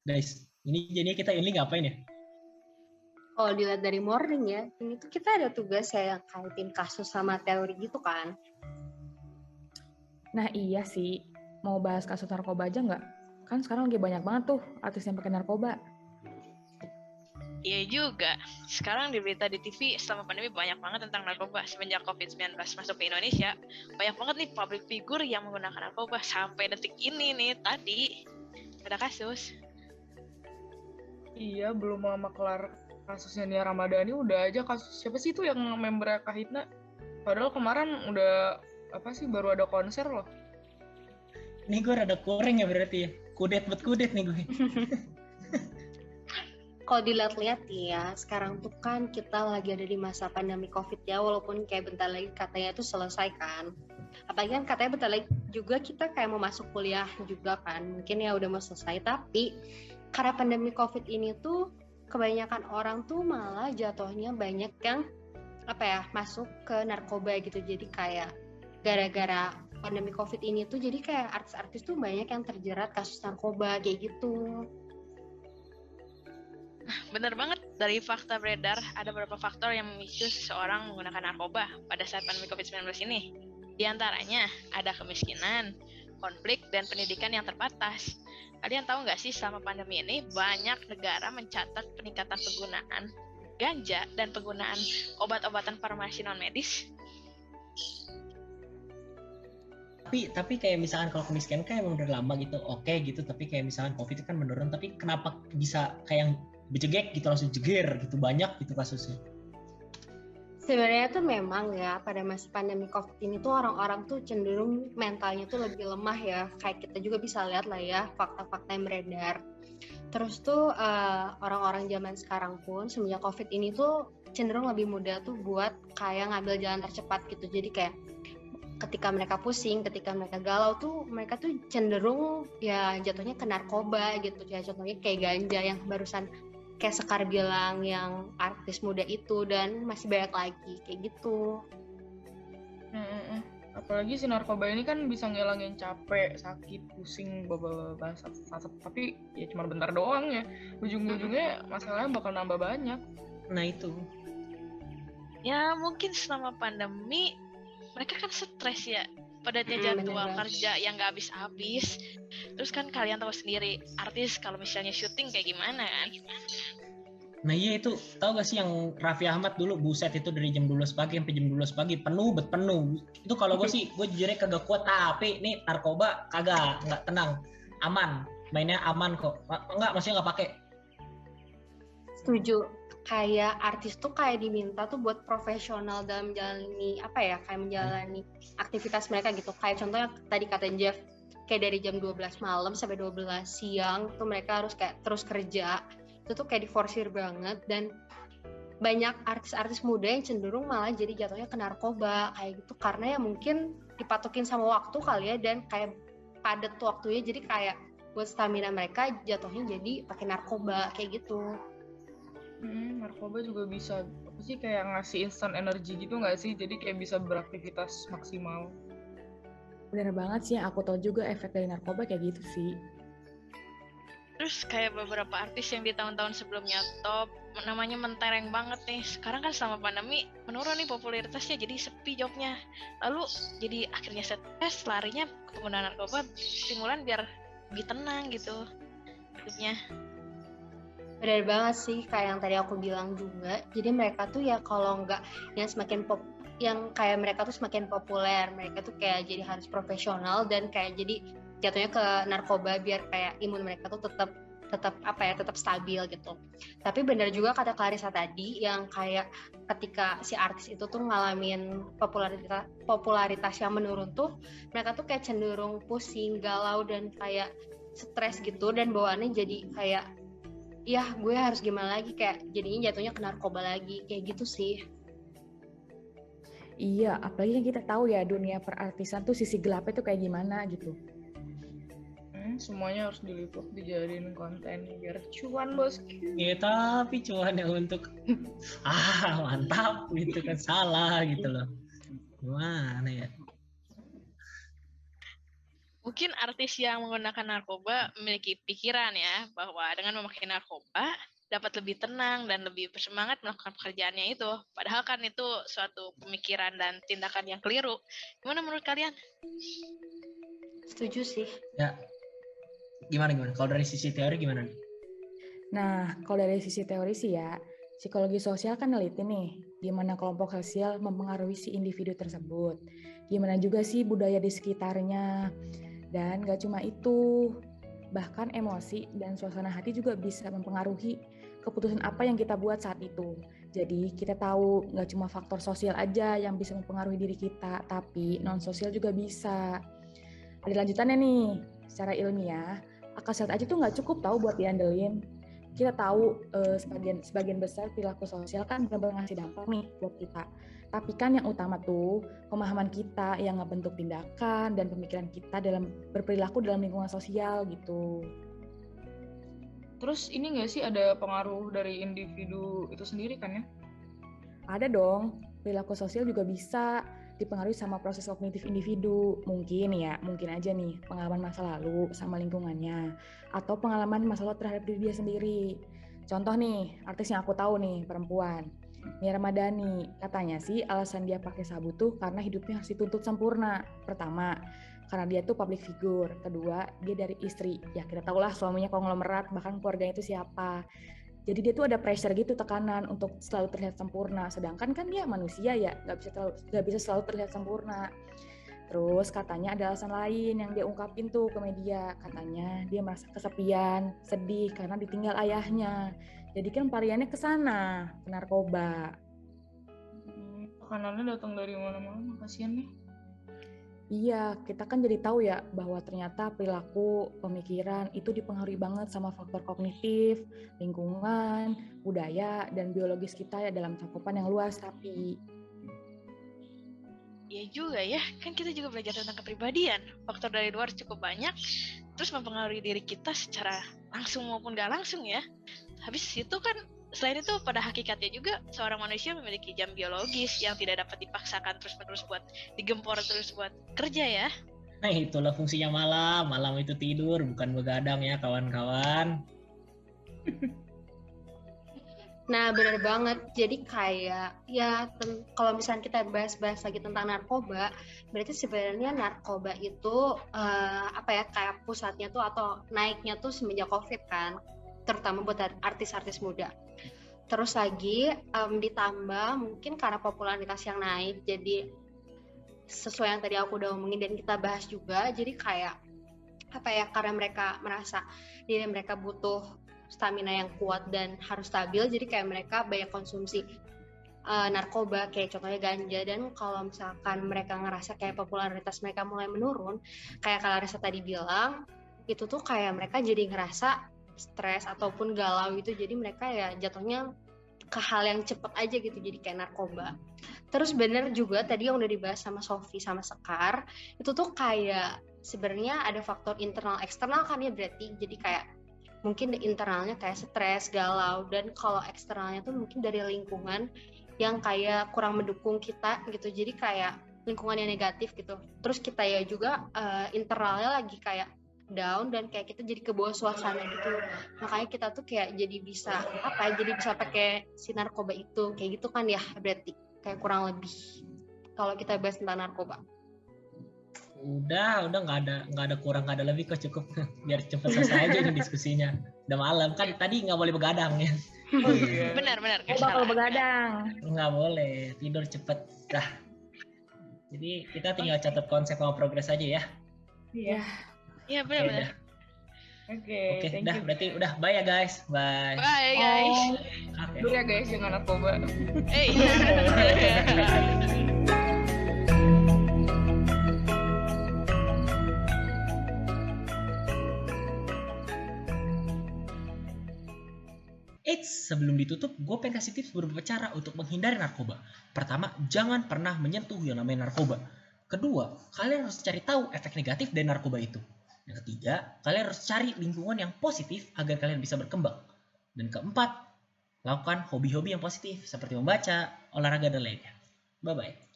Guys, ini kita ini ngapain ya? Kalau dilihat dari morning ya, ini tuh kita ada tugas ya yang kaitin kasus sama teori gitu kan. Nah iya sih, mau bahas kasus narkoba aja nggak? Kan sekarang lagi banyak banget tuh artis yang pakai narkoba. Iya juga, sekarang di berita di TV selama pandemi banyak banget tentang narkoba. Semenjak COVID-19 masuk ke Indonesia, banyak banget nih public figure yang menggunakan narkoba. Sampai detik ini nih, tadi ada kasus. Iya, belum lama kelar kasusnya Nia Ramadhani, udah aja kasus siapa sih itu yang membernya Kahitna? Padahal kemarin udah baru ada konser loh. Ini gue rada kurang ya berarti ya. Kudet nih gue. Kalau dilihat-lihat ya, sekarang tuh kan kita lagi ada di masa pandemi COVID ya, walaupun kayak bentar lagi katanya itu selesai kan. Apalagi kan katanya bentar lagi juga kita kayak mau masuk kuliah juga kan, mungkin ya udah mau selesai. Tapi karena pandemi COVID ini tuh kebanyakan orang tuh malah jatuhnya banyak yang masuk ke narkoba gitu. Jadi kayak gara-gara pandemi COVID ini tuh jadi kayak artis-artis tuh banyak yang terjerat kasus narkoba kayak gitu. Bener banget, dari fakta beredar ada beberapa faktor yang memicu seseorang menggunakan narkoba pada saat pandemi COVID-19 ini. Di antaranya ada kemiskinan, konflik, dan pendidikan yang terbatas. Kalian tahu nggak sih selama pandemi ini banyak negara mencatat peningkatan penggunaan ganja dan penggunaan obat-obatan farmasi non-medis? Tapi kayak misalkan kalau kemiskinan kan emang udah lama gitu, oke gitu. Tapi kayak misalkan COVID itu kan menurun, tapi kenapa bisa kayak yang bejegek gitu langsung jeger gitu banyak gitu kasusnya? Sebenarnya tuh memang ya pada masa pandemi COVID ini tuh orang-orang tuh cenderung mentalnya tuh lebih lemah ya. Kayak kita juga bisa lihat lah ya fakta-fakta yang beredar. Terus tuh orang-orang zaman sekarang pun semenjak COVID ini tuh cenderung lebih mudah tuh buat kayak ngambil jalan tercepat gitu. Jadi kayak ketika mereka pusing, ketika mereka galau tuh mereka tuh cenderung ya jatuhnya ke narkoba gitu. Ya contohnya kayak ganja yang barusan kayak Sekar bilang yang artis muda itu, dan masih banyak lagi kayak gitu. Apalagi si narkoba ini kan bisa ngilangin capek, sakit, pusing, bahasa tapi ya cuma bentar doang ya. Ujung-ujungnya masalahnya bakal nambah banyak. Nah itu. Ya mungkin selama pandemi mereka kan stres ya, pada jadwal kerja yang gak habis-habis. Terus kan kalian tahu sendiri artis kalau misalnya syuting kayak gimana kan. Nah iya itu, tahu gak sih yang Raffi Ahmad dulu, buset itu dari jam 12 pagi sampai jam 12 pagi penuh. Itu kalau gue sih, gue jujurnya kagak kuat, tapi nih narkoba kagak, nggak tenang, aman, mainnya aman kok. Enggak, maksudnya nggak pakai. Setuju. Kayak artis tuh kayak diminta tuh buat profesional dalam menjalani kayak menjalani aktivitas mereka gitu. Kayak contohnya tadi kata Jeff, kayak dari jam 12 malam sampai 12 siang tuh mereka harus kayak terus kerja. Itu tuh kayak diforsir banget, dan banyak artis-artis muda yang cenderung malah jadi jatuhnya ke narkoba kayak gitu, karena ya mungkin dipatokin sama waktu kali ya, dan kayak padat waktunya, jadi kayak buat stamina mereka jatuhnya jadi pakai narkoba kayak gitu. Narkoba juga bisa kayak ngasih instant energi gitu nggak sih? Jadi kayak bisa beraktivitas maksimal. Bener banget sih, aku tahu juga efek dari narkoba kayak gitu sih. Terus kayak beberapa artis yang di tahun-tahun sebelumnya top, namanya mentereng banget nih. Sekarang kan selama pandemi menurun nih popularitasnya, jadi sepi jobnya. Lalu jadi akhirnya stres, larinya ke penggunaan narkoba, stimulan biar lebih tenang gitu hidupnya. Benar banget sih, kayak yang tadi aku bilang juga. Jadi mereka tuh ya kalau nggak yang kayak mereka tuh semakin populer, mereka tuh kayak jadi harus profesional dan kayak jadi jatuhnya ke narkoba biar kayak imun mereka tuh tetap stabil gitu. Tapi benar juga kata Clarissa tadi yang kayak ketika si artis itu tuh ngalamin popularitas yang menurun tuh, mereka tuh kayak cenderung pusing, galau, dan kayak stres gitu, dan bawaannya jadi kayak ya gue harus gimana lagi, kayak jadinya jatuhnya ke narkoba lagi kayak gitu sih. Iya, apalagi yang kita tahu ya dunia perartisan tuh sisi gelapnya tuh kayak gimana gitu. Semuanya harus diliput, dijadiin konten biar cuan bosku. Iya, tapi cuannya untuk mantap gitu kan, salah gitu loh. Gimana ya? Mungkin artis yang menggunakan narkoba memiliki pikiran ya, bahwa dengan memakai narkoba dapat lebih tenang dan lebih bersemangat melakukan pekerjaannya itu. Padahal kan itu suatu pemikiran dan tindakan yang keliru. Gimana menurut kalian? Setuju sih. Ya, gimana? Kalau dari sisi teori gimana nih? Nah, kalau dari sisi teori sih ya, psikologi sosial kan neliti nih, gimana kelompok sosial mempengaruhi si individu tersebut. Gimana juga sih budaya di sekitarnya. Dan gak cuma itu, bahkan emosi dan suasana hati juga bisa mempengaruhi keputusan apa yang kita buat saat itu. Jadi kita tahu gak cuma faktor sosial aja yang bisa mempengaruhi diri kita, tapi non-sosial juga bisa. Ada lanjutannya nih, secara ilmiah, akal sehat aja tuh gak cukup tahu buat diandelin. Kita tahu sebagian besar perilaku sosial kan benar-benar ngasih dampak nih buat kita. Tapi kan yang utama tuh pemahaman kita yang ngebentuk tindakan dan pemikiran kita dalam berperilaku dalam lingkungan sosial gitu. Terus ini nggak sih ada pengaruh dari individu itu sendiri kan ya? Ada dong, perilaku sosial juga bisa dipengaruhi sama proses kognitif individu. Mungkin aja nih pengalaman masa lalu sama lingkungannya, atau pengalaman masa lalu terhadap diri dia sendiri. Contoh nih, artis yang aku tahu nih, perempuan, Nia Ramadhani. Katanya sih alasan dia pakai sabu tuh karena hidupnya harus dituntut sempurna. Pertama, karena dia tuh public figure. Kedua, dia dari istri. Ya kita tahulah suaminya konglomerat, bahkan keluarganya itu siapa. Jadi dia tuh ada pressure gitu, tekanan untuk selalu terlihat sempurna. Sedangkan kan dia manusia ya, nggak bisa selalu terlihat sempurna. Terus katanya ada alasan lain yang dia ungkapin tuh ke media. Katanya dia merasa kesepian, sedih karena ditinggal ayahnya. Jadi kan pelariannya ke sana, ke narkoba. Tekanannya datang dari mana-mana, kasihan nih. Iya, kita kan jadi tahu ya bahwa ternyata perilaku, pemikiran itu dipengaruhi banget sama faktor kognitif, lingkungan, budaya, dan biologis kita ya dalam cakupan yang luas tapi. Ya juga ya, kan kita juga belajar tentang kepribadian. Faktor dari luar cukup banyak, terus mempengaruhi diri kita secara langsung maupun gak langsung ya. Habis itu kan, selain itu pada hakikatnya juga seorang manusia memiliki jam biologis yang tidak dapat dipaksakan terus-menerus buat digempor terus buat kerja ya. Nah itulah fungsinya malam itu tidur bukan begadang ya kawan-kawan. Nah, benar banget. Jadi kayak ya kalau misalnya kita bahas-bahas lagi tentang narkoba, berarti sebenarnya narkoba itu kayak pusatnya tuh atau naiknya tuh semenjak COVID kan, terutama buat artis-artis muda. Terus lagi ditambah mungkin karena popularitas yang naik, jadi sesuai yang tadi aku udah omongin dan kita bahas juga, jadi kayak karena mereka merasa diri mereka butuh stamina yang kuat dan harus stabil, jadi kayak mereka banyak konsumsi narkoba, kayak contohnya ganja. Dan kalau misalkan mereka ngerasa kayak popularitas mereka mulai menurun, kayak Clarissa tadi bilang, itu tuh kayak mereka jadi ngerasa stres ataupun galau gitu, jadi mereka ya jatuhnya ke hal yang cepet aja gitu, jadi kayak narkoba. Terus bener juga tadi yang udah dibahas sama Sofi sama Sekar, itu tuh kayak sebenarnya ada faktor internal eksternal kan ya, berarti jadi kayak mungkin internalnya kayak stres, galau, dan kalau eksternalnya tuh mungkin dari lingkungan yang kayak kurang mendukung kita gitu, jadi kayak lingkungan yang negatif gitu. Terus kita ya juga internalnya lagi kayak down dan kayak kita jadi ke bawah suasana gitu, makanya kita tuh kayak jadi bisa pakai si narkoba itu kayak gitu kan ya, berarti kayak kurang lebih kalau kita bahas tentang narkoba. Udah nggak ada kurang nggak ada lebih kok, cukup biar cepet selesai aja ini diskusinya. Udah malam kan, tadi nggak boleh begadang ya. Oh iya. Benar Bakal begadang. Nggak boleh, tidur cepet dah. Jadi kita tinggal catat konsep sama progres aja ya. Iya. Iya benar. Oke, thank dah you. berarti udah bye ya guys, bye. Bye guys. Dulu ya guys, jangan narkoba. Hey. Eits, sebelum ditutup, gue pengen kasih tips beberapa cara untuk menghindari narkoba. Pertama, jangan pernah menyentuh yang namanya narkoba. Kedua, kalian harus cari tahu efek negatif dari narkoba itu. Yang ketiga, kalian harus cari lingkungan yang positif agar kalian bisa berkembang. Dan keempat, lakukan hobi-hobi yang positif seperti membaca, olahraga, dan lainnya. Bye-bye.